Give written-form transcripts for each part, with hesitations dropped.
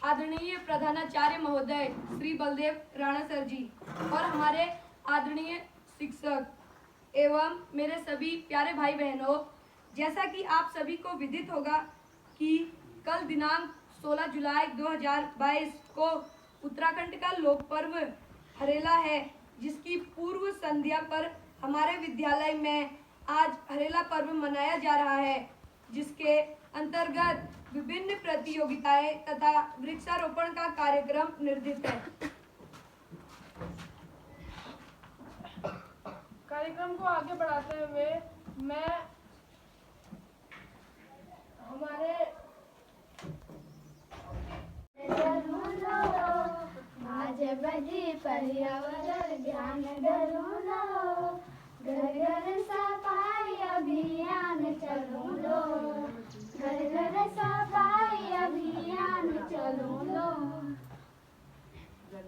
आदरणीय प्रधानाचार्य महोदय श्री बलदेव राणा सर जी और हमारे आदरणीय शिक्षक एवं मेरे सभी प्यारे भाई बहनों, जैसा कि आप सभी को विदित होगा कि कल दिनांक 16 जुलाई 2022 को उत्तराखंड का लोक पर्व हरेला है, जिसकी पूर्व संध्या पर हमारे विद्यालय में आज हरेला पर्व मनाया जा रहा है, जिसके अंतर्गत विभिन्न प्रतियोगिताएं तथा वृक्षारोपण का कार्यक्रम निर्दिष्ट है। कार्यक्रम को आगे बढ़ाते हुए मैं हमारे आज बजी पर्यावरण ध्यान धरू लो, घर घर सफाई अभियान चलो लो, घर घर सफाई अभियान चलो लो।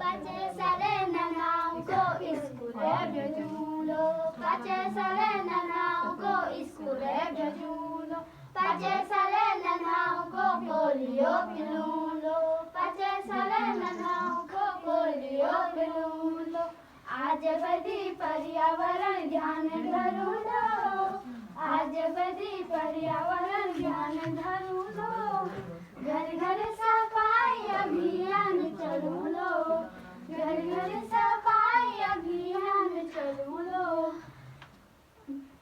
बच्चे सारे नन्हाओं को स्कूल भेजू लो, बच्चे सारे नन्हाओं को स्कूल भेजू लो, बच्चे सारे नन्हाओं को पोलियो पिलू लो, बच्चे सारे नन्हाओं को पोलियो पिलू लो। आज बदी पर्यावरण ध्यान धरू लो, आज बदी पर्यावरण ध्यान धरू लो, घर घर सफाई अभियान चलो लो, घर घर सफाई अभियान चलो लो।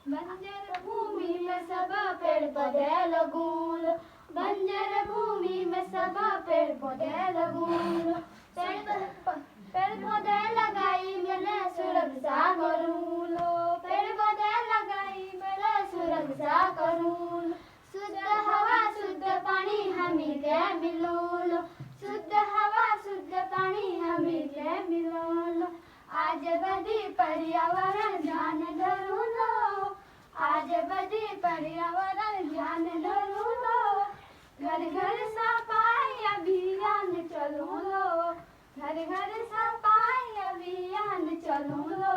बंजर भूमि में सब पेड़ पौधे लगू लो, बंजर भूमि में सब पेड़ पौधे लगू लो, पेड़ पौधे लगाई मैंने सुरक्षा करूँ लो, पेड़ पौधे लगाई मैंने सुरक्षा करूँ लो। शुद्ध हवा शुद्ध पानी हमें के मिलो लो, शुद्ध हवा शुद्ध पानी हमें के मिलो लो। आज बदी पर्यावरण ध्यान धरू लो, आज बदी पर्यावरण ध्यान धरू लो, घर घर सफाई अभियान चलो लो, घर घर सफाई अभियान चलो लो।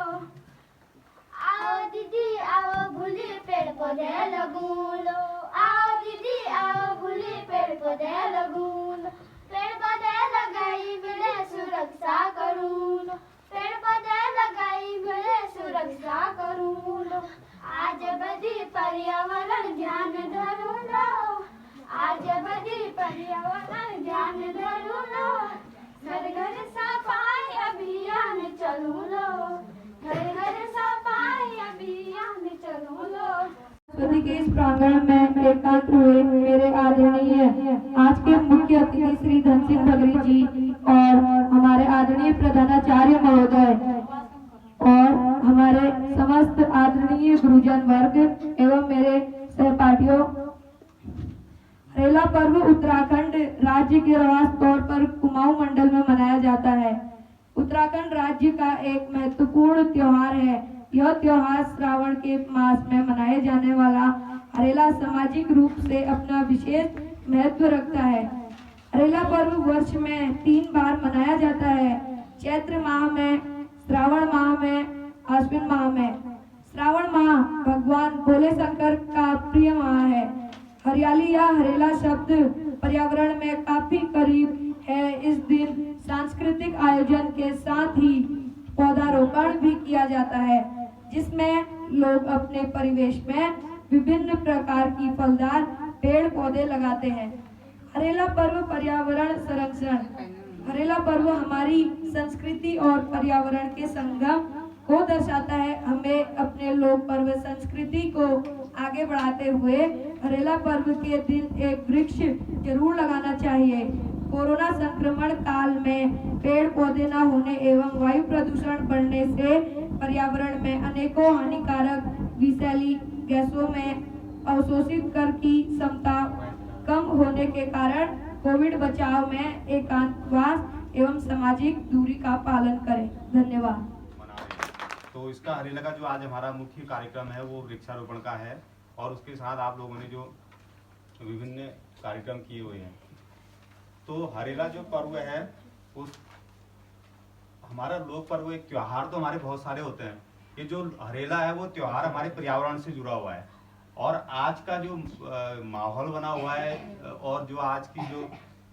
आओ दीदी आओ भूली पेड़ पौधे लगू लो, आओ दीदी आओ भूली पेड़ पौधे लगू लो, पेड़ पौधे लगाई मेरे सुरक्षा करूँ लो, पेड़ पौधे लगाई मेरे सुरक्षा करूँ लो। आज बदी पर्यावरण ध्यान धरू लो, आज बदी पर्यावरण ध्यान धरू लो, घर घर सफाई अभियान चलो लो, घर घर सफाई अभियान चलो लो। सरस्वती के इस प्रांगण में एकांत हुए मेरे आदरणीय आज के मुख्य अतिथि श्री धन सिंह भगरी जी और हमारे आदरणीय प्रधानाचार्य महोदय और हमारे समस्त आदरणीय गुरुजन वर्ग एवं मेरे सहपाठियों, हरेला पर्व उत्तराखंड राज्य के रवास तौर पर कुमाऊं मंडल में मनाया जाता है। उत्तराखंड राज्य का एक महत्वपूर्ण त्योहार है। यह त्योहार श्रावण के मास में मनाए जाने वाला हरेला सामाजिक रूप से अपना विशेष महत्व रखता है। हरेला पर्व वर्ष में 3 बार मनाया जाता है, चैत्र माह में, श्रावण माह में, आश्विन माह में। श्रावण माह भगवान भोले शंकर का प्रिय माह है। हरियाली या हरेला शब्द पर्यावरण में काफी करीब है। इस दिन सांस्कृतिक आयोजन के साथ ही पौधारोपण भी किया जाता है, जिसमें लोग अपने परिवेश में विभिन्न प्रकार की फलदार पेड़ पौधे लगाते हैं। हरेला पर्व पर्यावरण संरक्षण। हरेला पर्व हमारी संस्कृति और पर्यावरण के संगम को दर्शाता है। हमें अपने लोक पर्व संस्कृति को आगे बढ़ाते हुए हरेला पर्व के दिन एक वृक्ष जरूर लगाना चाहिए। कोरोना संक्रमण काल में पेड़ पौधे न होने एवं वायु प्रदूषण बढ़ने से पर्यावरण में अनेकों हानिकारक विषैली गैसों में अवशोषित कर की क्षमता कम होने के कारण कोविड बचाव में एकांतवास एवं सामाजिक दूरी का पालन करें। धन्यवाद। तो इसका हरेला का जो आज हमारा मुख्य कार्यक्रम है वो वृक्षारोपण का है और उसके साथ आप लोगों ने जो विभिन्न कार्यक्रम किए हुए हैं। तो हरेला जो पर्व है उस हमारा लोक पर्व एक त्योहार तो हमारे बहुत सारे होते हैं। ये जो हरेला है वो त्योहार हमारे पर्यावरण से जुड़ा हुआ है और आज का जो माहौल बना हुआ है और जो आज की जो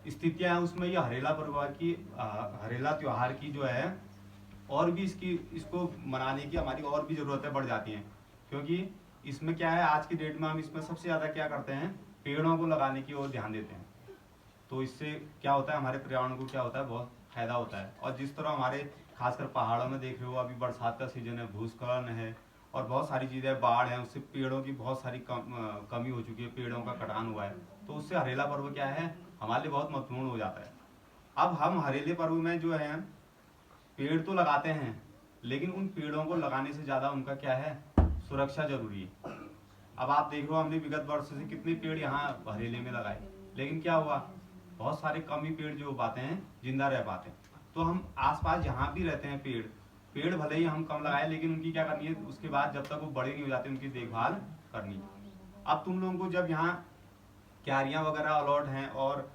स्थितियां हैं उसमें ये हरेला त्योहार की जो है और भी इसको मनाने की हमारी और भी ज़रूरतें बढ़ जाती हैं, क्योंकि इसमें क्या है, आज की डेट में हम इसमें सबसे ज़्यादा क्या करते हैं, पेड़ों को लगाने की ओर ध्यान देते हैं। तो इससे क्या होता है, हमारे पर्यावरण को क्या होता है, बहुत फायदा होता है। और जिस तरह हमारे खासकर पहाड़ों में देख रहे हो, अभी बरसात का सीजन है, भूस्खलन है और बहुत सारी चीज़ें, बाढ़ है, उससे पेड़ों की बहुत सारी कमी हो चुकी है, पेड़ों का कटान हुआ है। तो उससे हरेला पर्व क्या है, हमारे लिए बहुत महत्वपूर्ण हो जाता है। अब हम हरेले पर्व में जो है पेड़ तो लगाते हैं, लेकिन उन पेड़ों को लगाने से ज़्यादा उनका क्या है, सुरक्षा जरूरी है। अब आप देख रहे हो, हमने विगत वर्ष से कितने पेड़ यहाँ हरेले में लगाए, लेकिन क्या हुआ, बहुत सारे कम ही पेड़ जो पाते हैं जिंदा रह पाते हैं। तो हम आसपास जहाँ भी रहते हैं पेड़ भले ही हम कम लगाए, लेकिन उनकी क्या करनी है, उसके बाद जब तक वो बड़े नहीं हो जाते उनकी देखभाल करनी है। अब तुम लोगों को जब यहाँ क्यारियाँ वगैरह अलॉट हैं और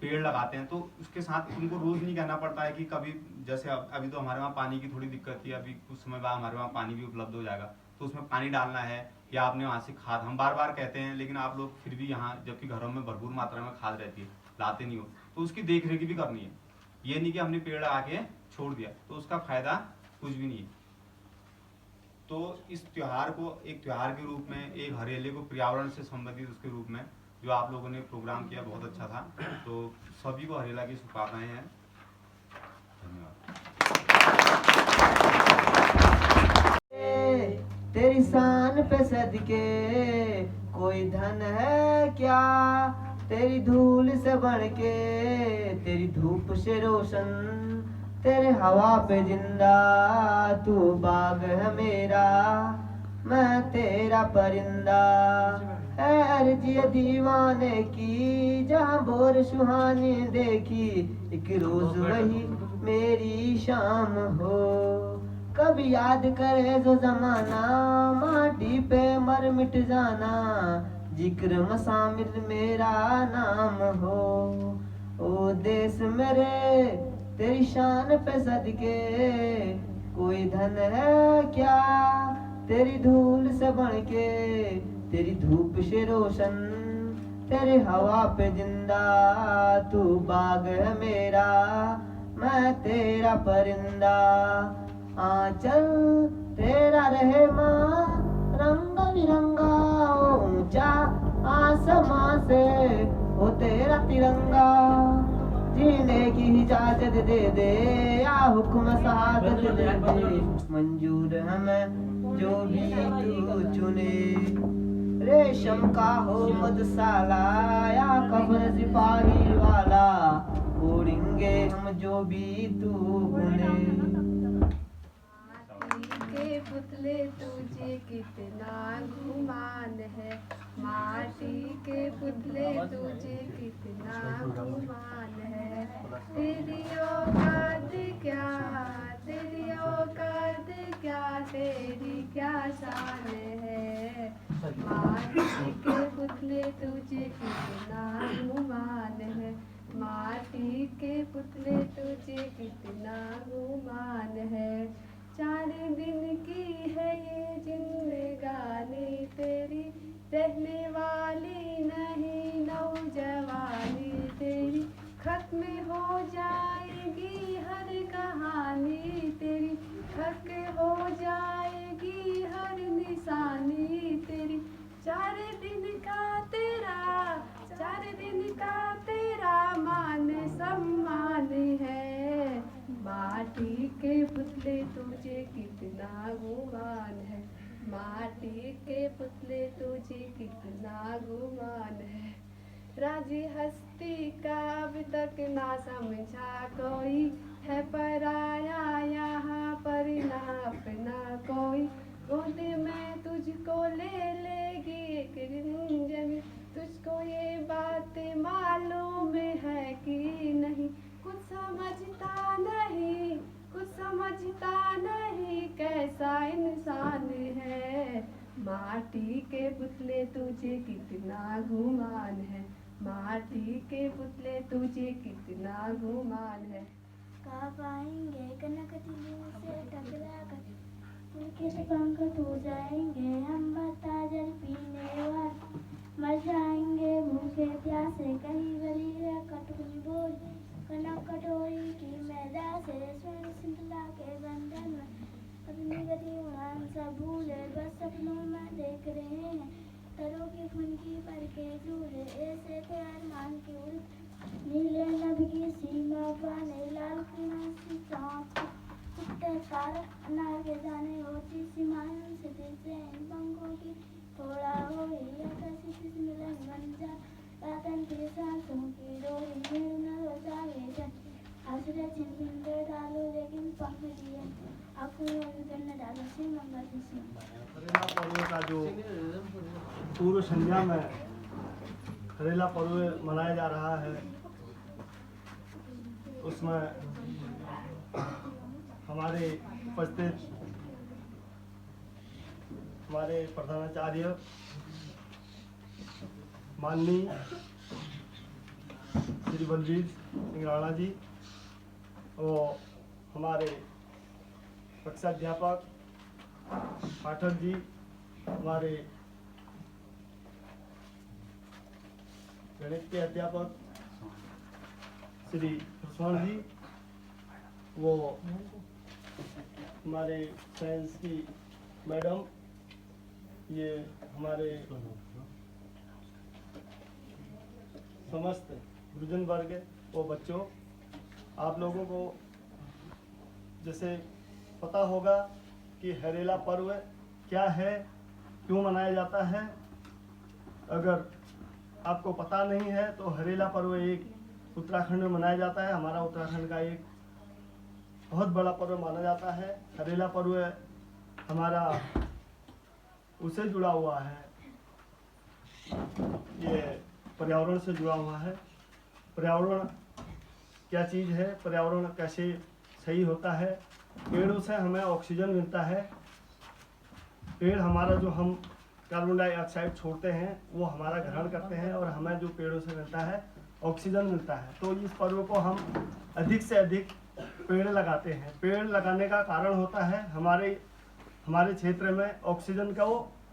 पेड़ लगाते हैं, तो उसके साथ उनको रोज नहीं कहना पड़ता है कि कभी, जैसे अभी तो हमारे वहाँ पानी की थोड़ी दिक्कत थी, अभी कुछ समय बाद हमारे वहाँ पानी भी उपलब्ध हो जाएगा, तो उसमें पानी डालना है या आपने वहाँ से खाद, हम बार बार कहते हैं, लेकिन आप लोग फिर भी यहाँ, जबकि घरों में भरपूर मात्रा में खाद रहती है, लाते नहीं हो, तो उसकी देख रेख भी करनी है। ये नहीं कि हमने पेड़ लगा के छोड़ दिया तो उसका फायदा कुछ भी नहीं है। तो इस त्योहार को एक त्योहार के रूप में, एक हरेले को पर्यावरण से संबंधित उसके रूप में जो आप लोगों ने प्रोग्राम किया, बहुत अच्छा था। तो सभी को हरेला की शुभकामनाएं हैं। धन्यवाद। तेरी शान पे सदके कोई धन है क्या, तेरी धूल से बढ़ के, तेरी धूप से रोशन, तेरे हवा पे जिंदा, तू बाग है मेरा, मैं तेरा परिंदा। है अर्जी दीवाने की, जहाँ बोर सुहानी देखी, एक रोज वही मेरी शाम हो। कभी याद करे जो जमाना, माटी पे मर मिट जाना, जिक्र मसामिल मेरा नाम हो। ओ देश मेरे तेरी शान पे सदके कोई धन है क्या, तेरी धूल से बढ़ के, तेरी धूप से रोशन, तेरे हवा पे जिंदा, तू बाग है मेरा, मैं तेरा परिंदा। आंचल तेरा रहे माँ रंग बिरंगा, ऊंचा आसमां से हो तेरा तिरंगा। जीने की इजाजत दे दे या हुक्म शहादत दे दे, मंजूर हमें जो भी तू चुने। रेशम का हो मधुशाला या कब्र सिपाही वाला, ओढ़ेंगे हम जो भी तू बुने। के पुतले तुझे कितना गुमान है, माटी के पुतले तुझे कितना गुमान है। तेरी औकात क्या, तेरी औकात क्या, तेरी क्या शान है। माटी के पुतले तुझे कितना गुमान है, माटी के पुतले तुझे कितना गुमान है। 4 दिन की है ये जिंदगानी तेरी, रहने वाली नहीं नौजवानी तेरी। खत्म हो जाएगी हर कहानी तेरी, खत्म हो जाएगी हर निशानी तेरी। 4 दिन का तेरा, 4 दिन का तेरा मान सम्मान है। माटी के पुतले तुझे कितना गुमान है, माटी के पुतले तुझे कितना गुमान है। राजी हस्ती का अब तक ना समझा कोई, है पराया यहाँ पर ना अपना कोई। गोद में तुझको ले लेगी एक रिंजन, तुझको ये बात मालूम है कि नहीं। कुछ समझता नहीं, कुछ समझता नहीं, कैसा इंसान है। माटी के पुतले तुझे कितना गुमान है, माटी के पुतले तुझे कितना गुमान है। कब आएंगे कनक तिली से टकरा कर, उनके पंख टूट जाएंगे, हम बता जल पीने वाले मर जाएंगे भूखे प्यासे। कहीं गली है कटुरी थे अरमान की उड़ती, नीले नभ की सीमा पाने लाल की हंसी चाँद, टूटे तारे अनार के दाने होती सीमाएं से दिलसे इन पंखों की, थोड़ा हो या कैसी किस मिलन बन जाए, रातन की सांसों की डोरी मेरे न रोजावे जाए, आसरे छिन छिन कर डालो लेकिन पंख दिए, आँखों में न डालो सिमंगा किसी। हरेला पर्व का जो पूर्व संध्या में हरेला पर्व मनाया जा रहा है, उसमें हमारे उपस्थित हमारे प्रधानाचार्य माननीय श्री बलवीर सिंह राणा जी और हमारे कक्षा अध्यापक पाठक जी, हमारे गणित के अध्यापक श्री स्वर्ण जी, वो हमारे साइंस की मैडम, ये हमारे समस्त गुरुजन वर्ग, वो बच्चों, आप लोगों को जैसे पता होगा कि हरेला पर्व क्या है, क्यों मनाया जाता है। अगर आपको पता नहीं है तो हरेला पर्व एक उत्तराखंड में मनाया जाता है। हमारा उत्तराखंड का एक बहुत बड़ा पर्व माना जाता है। हरेला पर्व हमारा उससे जुड़ा हुआ है, ये पर्यावरण से जुड़ा हुआ है। पर्यावरण क्या चीज़ है, पर्यावरण कैसे सही होता है। पेड़ों से हमें ऑक्सीजन मिलता है। पेड़ हमारा जो हम कार्बन डाइऑक्साइड छोड़ते हैं वो हमारा ग्रहण करते हैं और हमें जो पेड़ों से मिलता है ऑक्सीजन मिलता है। तो इस पर्व को हम अधिक से अधिक पेड़ लगाते हैं। पेड़ लगाने का कारण होता है हमारे क्षेत्र में ऑक्सीजन को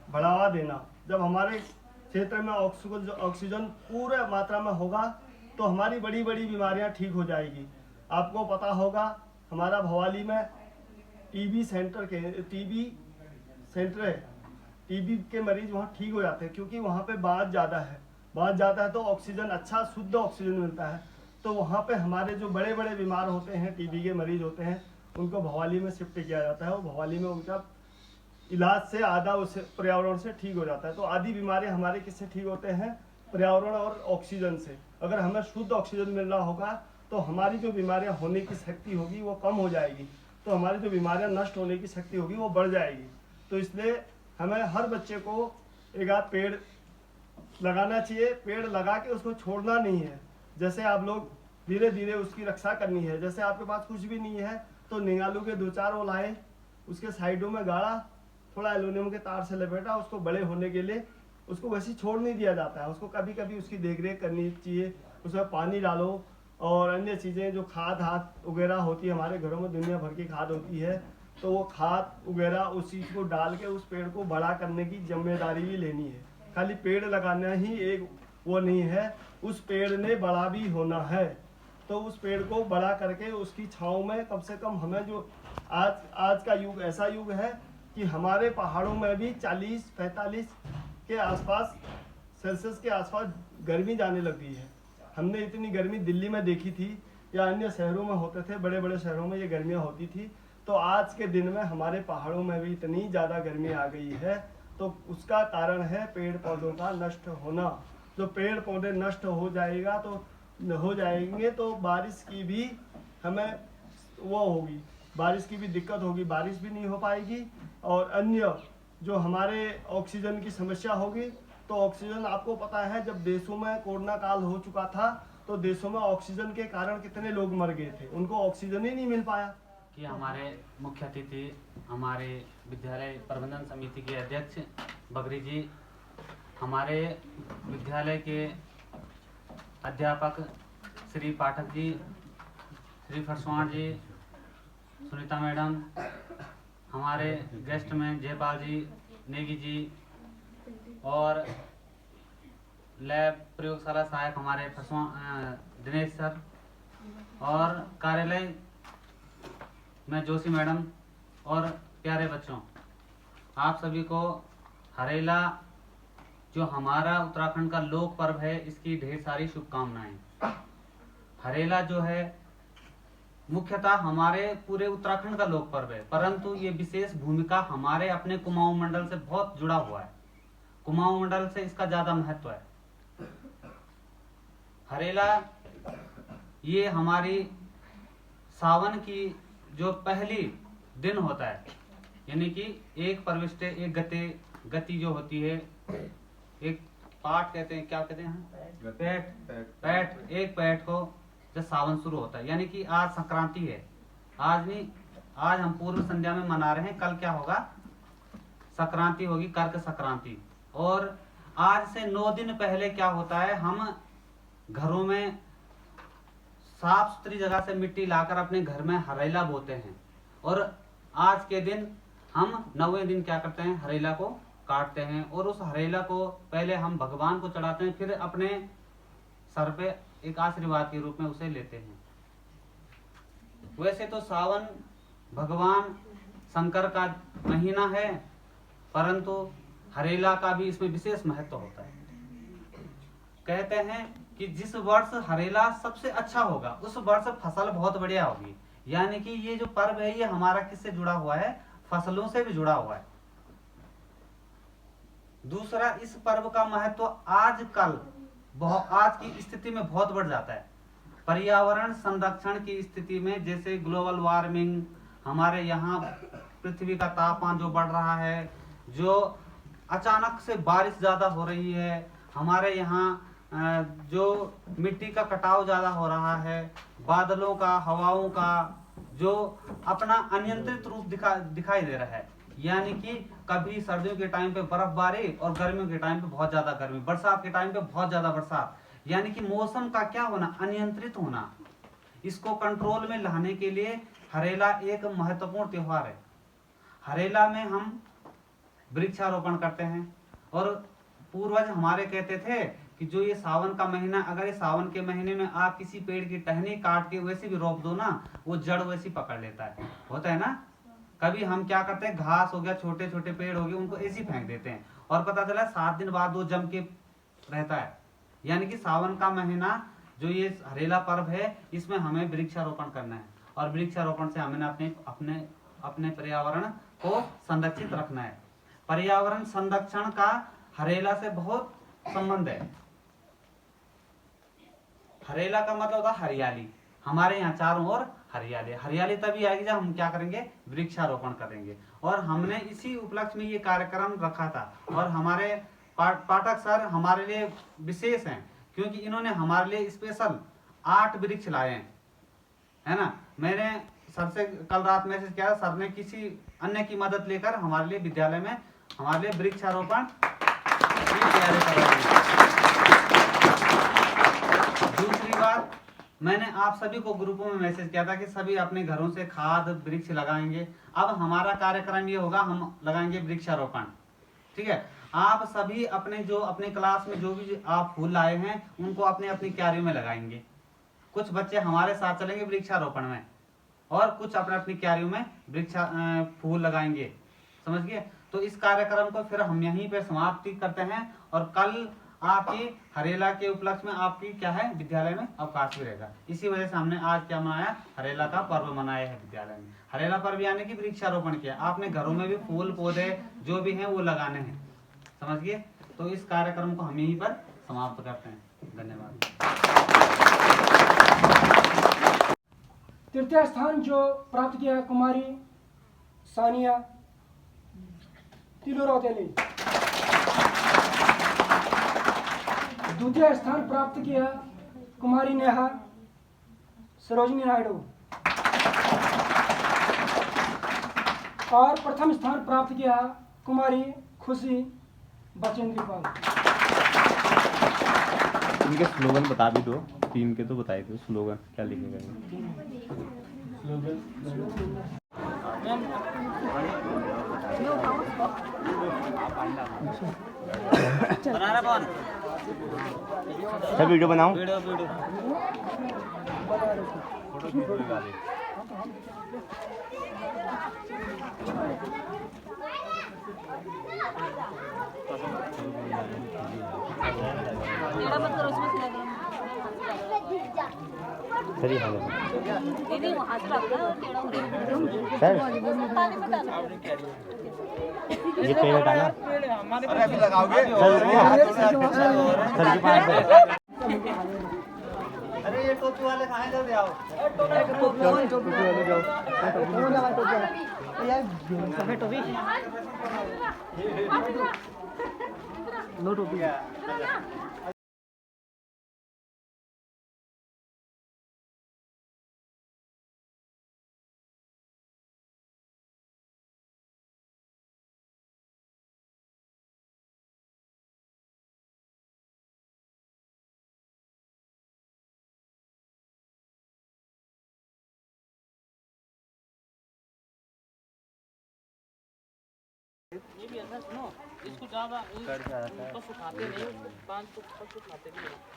बढ़ावा देना। जब हमारे क्षेत्र में ऑक्सीजन पूरे मात्रा में होगा तो हमारी बड़ी बड़ी बीमारियां ठीक हो जाएगी। आपको पता होगा हमारा भवाली में टीबी के मरीज वहाँ ठीक हो जाते हैं, क्योंकि वहाँ पे बात ज़्यादा है तो ऑक्सीजन अच्छा शुद्ध ऑक्सीजन मिलता है। तो वहाँ पे हमारे जो बड़े बड़े बीमार होते हैं, टीबी के मरीज होते हैं, उनको भवाली में शिफ्ट किया जाता है और भवाली में उनका इलाज से आधा उस पर्यावरण से ठीक हो जाता है। तो आधी बीमारी हमारे किससे ठीक होते हैं? पर्यावरण और ऑक्सीजन से। अगर हमें शुद्ध ऑक्सीजन मिल रहा होगा तो हमारी जो बीमारियां होने की शक्ति होगी वो कम हो जाएगी, तो हमारी जो बीमारियां नष्ट होने की शक्ति होगी वो बढ़ जाएगी। तो इसलिए हमें हर बच्चे को एक आध पेड़ लगाना चाहिए। पेड़ लगा के उसको छोड़ना नहीं है। जैसे आप लोग धीरे धीरे उसकी रक्षा करनी है। जैसे आपके पास कुछ भी नहीं है तो निगालू के 2-4 वो लाए, उसके साइडों में गाड़ा, थोड़ा एल्यूमिनियम के तार से लपेटा, उसको बड़े होने के लिए उसको वैसे छोड़ नहीं दिया जाता है। उसको कभी कभी उसकी देखरेख करनी चाहिए, उसमें पानी डालो और अन्य चीज़ें जो खाद वगैरह होती है, हमारे घरों में दुनिया भर की खाद होती है, तो वो खाद वगैरह उस चीज़ को डाल के उस पेड़ को बड़ा करने की जिम्मेदारी भी लेनी है। खाली पेड़ लगाना ही एक वो नहीं है, उस पेड़ ने बड़ा भी होना है। तो उस पेड़ को बड़ा करके उसकी छाँव में कम से कम हमें जो आज का युग ऐसा युग है कि हमारे पहाड़ों में भी 40-45 के आसपास सेल्सियस के आसपास गर्मी जाने लग गई है। हमने इतनी गर्मी दिल्ली में देखी थी या अन्य शहरों में होते थे, बड़े बड़े शहरों में ये गर्मियाँ होती थी। तो आज के दिन में हमारे पहाड़ों में भी इतनी ज़्यादा गर्मी आ गई है। तो उसका कारण है पेड़ पौधों का नष्ट होना। जो पेड़ पौधे नष्ट हो जाएंगे तो बारिश की भी हमें वो होगी, बारिश की भी दिक्कत होगी, बारिश भी नहीं हो पाएगी। और अन्य जो हमारे ऑक्सीजन की समस्या होगी, तो ऑक्सीजन आपको पता है जब देशों में कोरोना काल हो चुका था तो देशों में ऑक्सीजन के कारण कितने लोग मर गए थे, उनको ऑक्सीजन ही नहीं मिल पाया। कि हमारे मुख्य अतिथि हमारे विद्यालय प्रबंधन समिति के अध्यक्ष बगरी जी, हमारे विद्यालय के अध्यापक श्री पाठक जी, श्री फरसवाण जी, सुनीता मैडम, हमारे गेस्ट में जयपाल जी, नेगी जी और लैब प्रयोगशाला सहायक हमारे दिनेश सर और कार्यालय में जोशी मैडम और प्यारे बच्चों, आप सभी को हरेला जो हमारा उत्तराखंड का लोक पर्व है, इसकी ढेर सारी शुभकामनाएं। हरेला जो है मुख्यतः हमारे पूरे उत्तराखंड का लोक पर्व है, परंतु ये विशेष भूमिका हमारे अपने कुमाऊं मंडल से बहुत जुड़ा हुआ है। कुमाऊं मंडल से इसका ज्यादा महत्व है। हरेला ये हमारी सावन की जो पहली दिन होता है, यानी कि एक प्रविष्टे एक गति जो होती है, एक पाठ कहते हैं, क्या कहते हैं, पैठ एक पैठ को जब सावन शुरू होता है, यानी कि आज संक्रांति है। आज नहीं, आज हम पूर्व संध्या में मना रहे हैं, कल क्या होगा, संक्रांति होगी, कर्क संक्रांति। और आज से 9 दिन पहले क्या होता है, हम घरों में साफ सुथरी जगह से मिट्टी लाकर अपने घर में हरेला बोते हैं। और आज के दिन हम 9वें दिन क्या करते हैं, हरेला को काटते हैं और उस हरेला को पहले हम भगवान को चढ़ाते हैं, फिर अपने सर पे एक आशीर्वाद के रूप में उसे लेते हैं। वैसे तो सावन भगवान शंकर का महीना है, परंतु हरेला का भी इसमें विशेष महत्व होता है। कहते हैं कि जिस वर्ष हरेला सबसे अच्छा होगा उस वर्ष फसल बहुत बढ़िया होगी। यानी कि ये जो पर्व है ये हमारा किससे जुड़ा हुआ है, फसलों से भी जुड़ा हुआ है। दूसरा, इस पर्व का महत्व आजकल आज की स्थिति में बहुत बढ़ जाता है। पर्यावरण संरक्षण की स्थिति में, जैसे ग्लोबल वार्मिंग, हमारे यहाँ पृथ्वी का तापमान जो बढ़ रहा है, जो अचानक से बारिश ज्यादा हो रही है, हमारे यहाँ जो मिट्टी का कटाव ज्यादा हो रहा है, बादलों का, हवाओं का जो अपना अनियंत्रित रूप दिखाई दे रहा है। यानी कि कभी सर्दियों के टाइम पे बर्फबारी और गर्मियों के टाइम पे बहुत ज्यादा गर्मी, बरसात के टाइम पे बहुत ज्यादा बरसात, यानी कि मौसम का क्या होना, अनियंत्रित होना। इसको कंट्रोल में लाने के लिए हरेला एक महत्वपूर्ण त्योहार है। हरेला में हम वृक्षारोपण करते हैं और पूर्वज हमारे कहते थे कि जो ये सावन का महीना, अगर ये सावन के महीने में आप किसी पेड़ की टहनी काट के वैसे भी रोप दो ना, वो जड़ वैसी पकड़ लेता है। होता है ना, कभी हम क्या करते हैं, घास हो गया, छोटे छोटे पेड़ हो गए, उनको ऐसे फेंक देते हैं और पता चला 7 दिन बाद वो जम के रहता है। यानी कि सावन का महीना जो ये हरेला पर्व है, इसमें हमें वृक्षारोपण करना है और वृक्षारोपण से हमें अपने पर्यावरण को संरक्षित रखना है। पर्यावरण संरक्षण का हरेला से बहुत संबंध है। हरेला का मतलब होता है हरियाली। हमारे यहाँ चारों ओर हरियाली, हरियाली तभी आएगी जब हम क्या करेंगे, वृक्षारोपण करेंगे। और हमने इसी उपलक्ष्य में ये कार्यक्रम रखा था और हमारे पाठक सर हमारे लिए विशेष हैं, क्योंकि इन्होंने हमारे लिए स्पेशल 8 वृक्ष लाए हैं, है ना। मैंने सर से कल रात मैसेज किया, सर ने किसी अन्य की मदद लेकर हमारे लिए विद्यालय में हमारे लिए वृक्षारोपण की तैयारी कर रहे हैं। दूसरी बात, मैंने आप सभी को ग्रुपों में मैसेज किया था कि सभी अपने घरों से खाद वृक्ष लगाएंगे। अब हमारा कार्यक्रम ये होगा, हम लगाएंगे वृक्षारोपण, ठीक है। आप सभी अपने क्लास में जो भी आप फूल लाए हैं उनको अपने अपनी क्यारियों में लगाएंगे। कुछ बच्चे हमारे साथ चलेंगे वृक्षारोपण में और कुछ अपनी क्यारियों में फूल लगाएंगे, समझ गए। तो इस कार्यक्रम को फिर हम यहीं पे समाप्ति करते हैं और कल आपकी हरेला के उपलक्ष्य में आपकी क्या है, विद्यालय में अवकाश भी रहेगा। इसी वजह से हमने आज क्या मनाया, हरेला का पर्व मनाया है विद्यालय में। हरेला पर्व यानी कि वृक्षारोपण किया। आपने घरों में भी फूल पौधे जो भी हैं वो लगाने हैं, समझ गए। तो इस कार्यक्रम को हम यहीं पर समाप्त करते हैं। धन्यवाद। तृतीय स्थान जो प्राप्त किया कुमारी सानिया तिलोरातेली। द्वितीय स्थान प्राप्त किया कुमारी नेहा सरोजनी नायडू और प्रथम स्थान प्राप्त किया कुमारी खुशी बचेंद्री पाल। इनके स्लोगन बता भी दो, टीम के तो बताए दो स्लोगन क्या लिखे गए। बनाना कौन? वीडियो बनाऊं? वीडियो ये पेड़ हटाना। अरे अभी लगाओगे? अरे ये टोपी वाले कहाँ हैं? जल्दी आओ।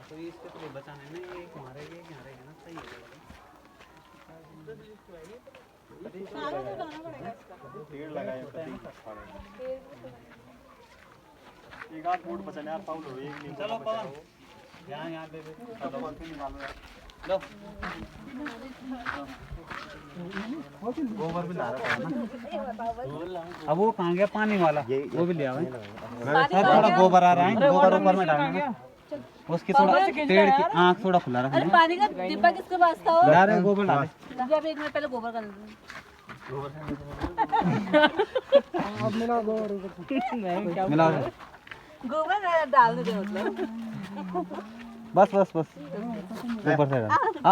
तो ये इसके तो बचाने में ये हमारे ये यहाँ रहेगा ना, सही है। पेड़ लगाए एक आध फुट बचने यार, फाउल हो गई, एक नींबू चलो का पवन, बचा यहाँ दे दे। है। लो गोबर भी ला रहा था ना। अब वो कहाँ गया पानी वाला? वो भी ले आओ। थोड़ा गोबर आ रहा है, गोबर ऊपर में डालना ना। उसकी थोड़ा पेड़ की आँख थोड़ा खुला रखना। पानी का डिब्बा किसके पास था? ला रहे गोबर डाले। जब एक मिनट पहले गोबर कर मिला गोबर डालने दे मतलब। बस बस बस ऊपर से डाल।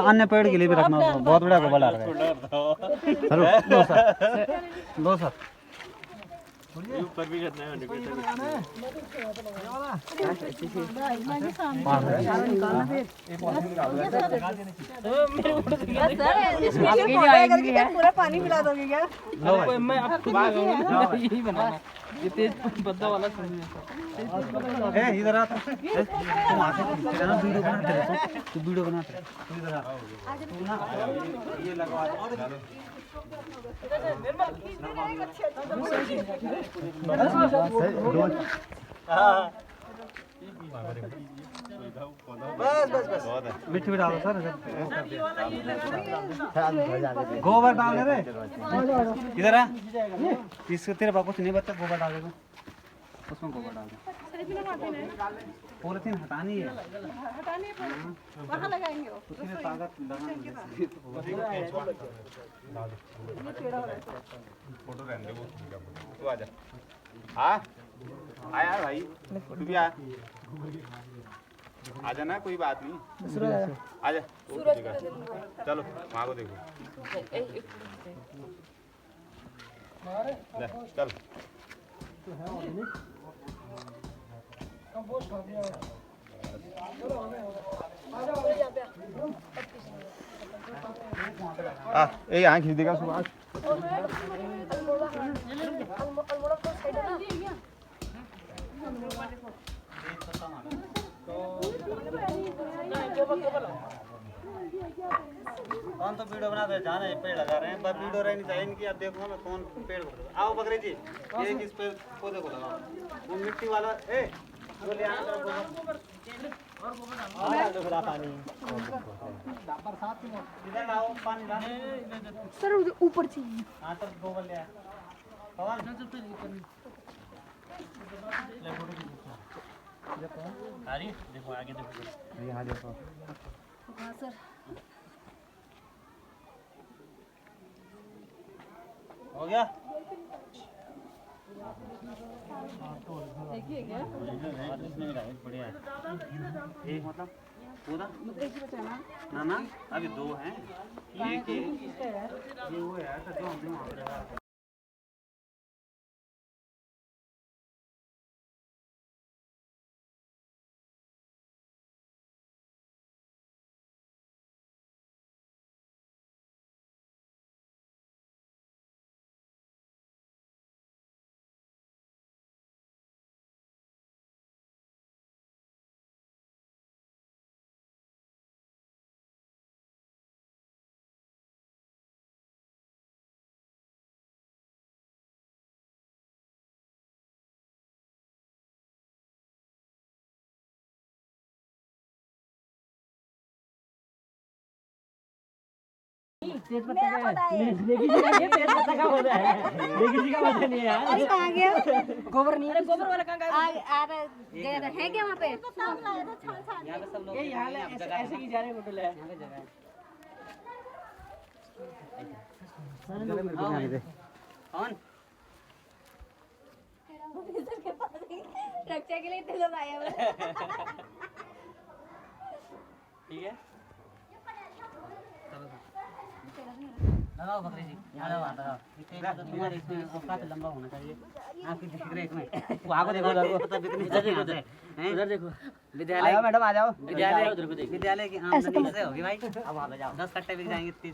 अन्य पेड़ के लिए भी रखना, बहुत बड़ा गोबर डाल रहा है। हेलो दो सर ऊपर भी करना है। पूरा पानी मिला दोगे क्या? मैं आपको यही बनाना ये तेज बद्दा वाला इधर आ तुम आके वीडियो बनाते रहो, तू वीडियो बनाते रहो, तू इधर आ तू ना ये लगवा बस बस बस मिट्टी भी डालो सर। गोबर डाल रे इधर आ, इसको तेरे पास कुछ नहीं बचा, गोबर डाल दे उसमें, गोबर डाल दे। पॉलिथीन हटानी है, वहाँ लगाएंगे वो। उसमें ताकत फोटो रहने दे, वो तू आजा। हाँ आ यार भाई, तू भी आ आजा ना, कोई बात नहीं, आजा। चलो वहाँ को देखो, ले, चल। ये यहाँ खींच देगा सुभाष। कौन तो वीडियो बना रहे जाना, ये पेड़ लगा रहे हैं, बस वीडियो रहनी चाहिए इनकी। अब देखो मैं कौन पेड़ आओ बकरी जी, ये किस पेड़ पौधे को लगाओ, वो मिट्टी वाला वो ले आना पानी इधर लाओ, पानी लाओ सर ऊपर चाहिए। हाँ तो गोबर ले आया पवन। देखो आगे देखो, यहाँ देखो। हो गया? देखिए क्या? बढ़िया है। एक मतलब पूरा ना ना अभी दो हैं, एक ये वो है तो जो हमने वहाँ पे लगा तेज पत्ता का लेगी जी का ये तेज पत्ता का होता है लेगी जी का पता नहीं है यार। अरे कहाँ गया? गोबर नहीं है गोबर वाला कहाँ गया? आ गया था है क्या वहाँ पे? यहाँ पे सब लोग ये यहाँ ऐसे की जा रहे हैं होटल है यहाँ पे जगह है। कौन रक्षा के लिए इतने लोग आए हुए हैं। ठीक है लगाओ बकरी जी यहाँ लगाओ तुम्हारे इसमें औकात लंबा होना चाहिए आपकी दिख रहे इसमें वो आगे देखो उधर देखो विद्यालय मैडम आ जाओ विद्यालय की आमदनी से होगी भाई अब वहाँ पे जाओ 10 कट्टे बिक जाएंगे 30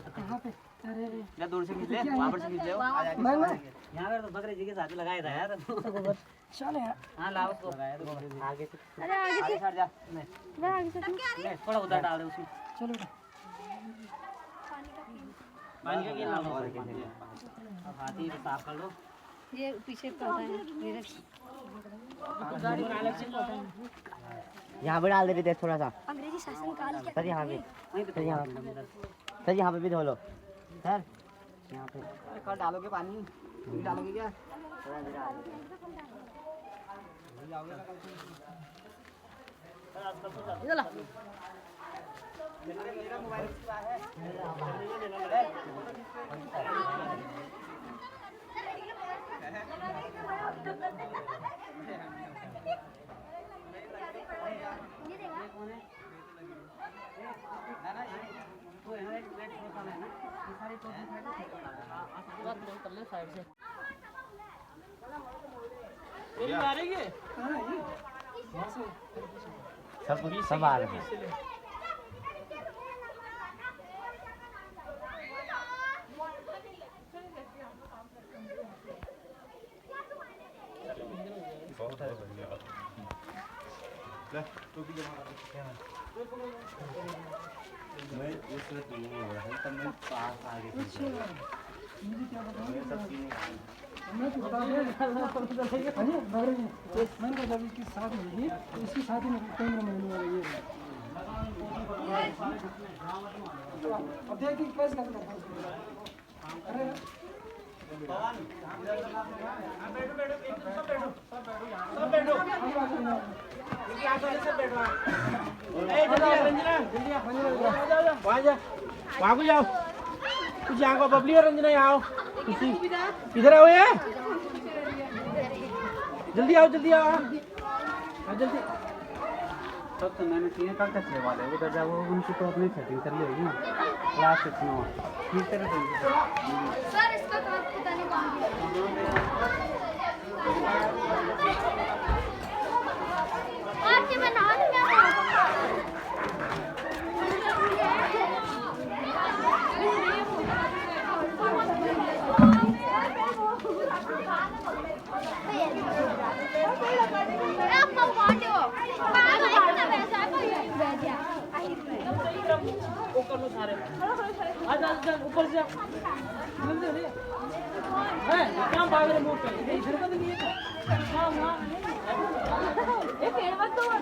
या दूर से खींच ले वहाँ पर से खींच ले यहाँ पर तो बकरी जी के साथ लगाया था यार चल यार हाँ लाओ उसको लगाया तो आगे से अरे आगे से हट जा नहीं आगे से थोड़ा उधर डाल दे उसमें चलो पानी का क्या हाल है अब हाथी से साफ कर लो ये पीछे पौधा है मेरे यहाँ पे डाल दे विदेश थोड़ा सा अंग्रेजी शासन काल के सर यहाँ पे सर यहाँ पे भी धो लो सर यहाँ पे कल डालोगे पानी डालोगे क्या सब आ रहे हैं मैं इसमें दूर हो रहा है तब मैं पास आ गई इसके साथ में इसके साथ ही कैमरा मैन वाला ये अब देखिए कैसे करता है वहाँ को जाओ कुछ यहाँ को बबली और रंजना यहाँ आओ इधर आओ ये जल्दी आओ जल्दी जल्दी तब तो मैंने तीन कल तक सेवा है उधर जाओ उनकी तो अपनी सेटिंग कर ली होगी ना लास्ट सेक्शन में ठीक तरह से सर इसका तो पता नहीं कौन आपके बना ऊपर से क्या भाग रहे मुंह पे इधर का तो नहीं है पेड़ मत तोड़